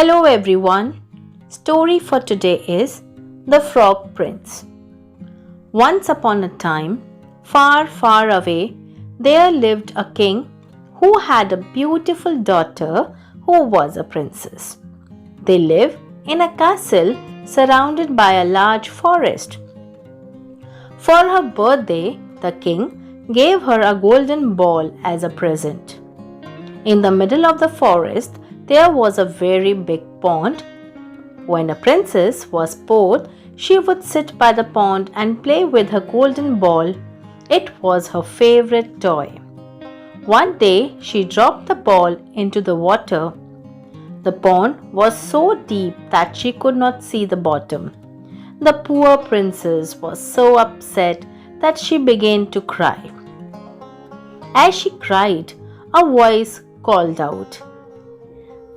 Hello everyone. Story for today is The Frog Prince. Once upon a time, far, far away, there lived a king who had a beautiful daughter who was a princess. They lived in a castle surrounded by a large forest. For her birthday, the king gave her a golden ball as a present. In the middle of the forest, there was a very big pond. When a princess was bored, she would sit by the pond and play with her golden ball. It was her favorite toy. One day, she dropped the ball into the water. The pond was so deep that she could not see the bottom. The poor princess was so upset that she began to cry. As she cried, a voice called out,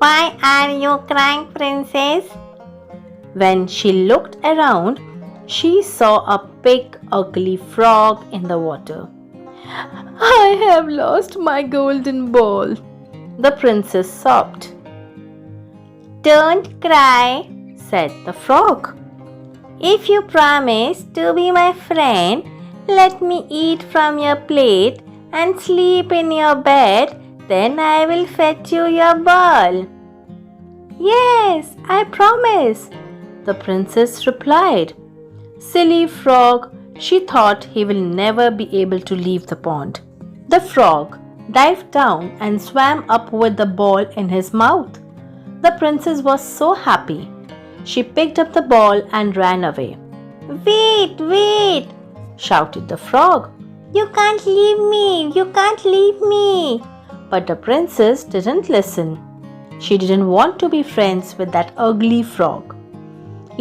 "Why are you crying, princess?" When she looked around, she saw a big, ugly frog in the water. "I have lost my golden ball," the princess sobbed. "Don't cry," said the frog. "If you promise to be my friend, let me eat from your plate and sleep in your bed, then I will fetch you your ball." "Yes, I promise," the princess replied. Silly frog, she thought he will never be able to leave the pond. The frog dived down and swam up with the ball in his mouth. The princess was so happy. She picked up the ball and ran away. "Wait, wait!" shouted the frog. "You can't leave me! You can't leave me!" But the princess didn't listen. She didn't want to be friends with that ugly frog.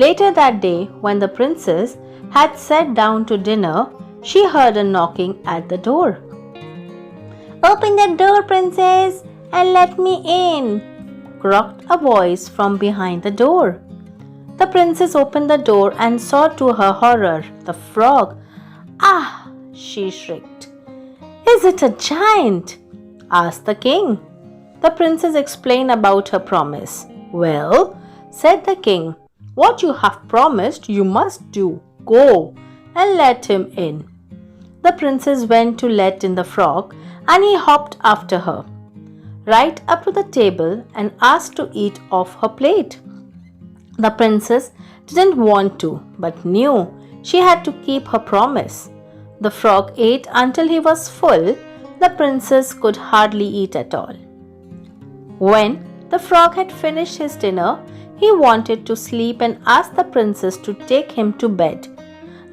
Later that day, when the princess had sat down to dinner, she heard a knocking at the door. "Open the door, princess, and let me in," croaked a voice from behind the door. The princess opened the door and saw to her horror the frog. "Ah!" she shrieked. "Is it a giant?" asked the king. The princess explained about her promise. "Well," said the king, "what you have promised you must do. Go and let him in." The princess went to let in the frog, and he hopped after her, right up to the table and asked to eat off her plate. The princess didn't want to, but knew she had to keep her promise. The frog ate until he was full. The princess could hardly eat at all. When the frog had finished his dinner, he wanted to sleep and asked the princess to take him to bed.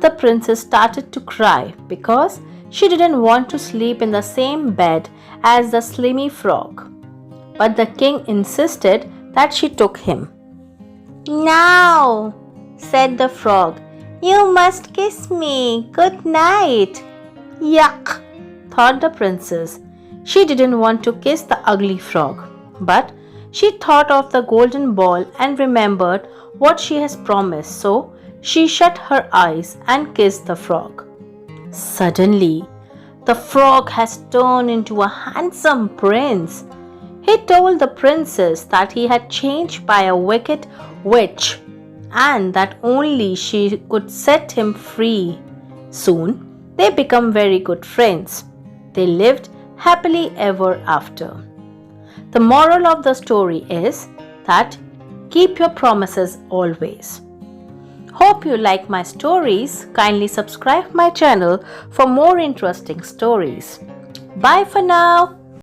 The princess started to cry because she didn't want to sleep in the same bed as the slimy frog. But the king insisted that she took him. "Now," said the frog, "you must kiss me. Good night." "Yuck," thought the princess. She didn't want to kiss the ugly frog, but she thought of the golden ball and remembered what she has promised, so she shut her eyes and kissed the frog. Suddenly, the frog has turned into a handsome prince. He told the princess that he had changed by a wicked witch and that only she could set him free. Soon, they became very good friends. They lived happily ever after. The moral of the story is that keep your promises always. Hope you like my stories. Kindly subscribe my channel for more interesting stories. Bye for now.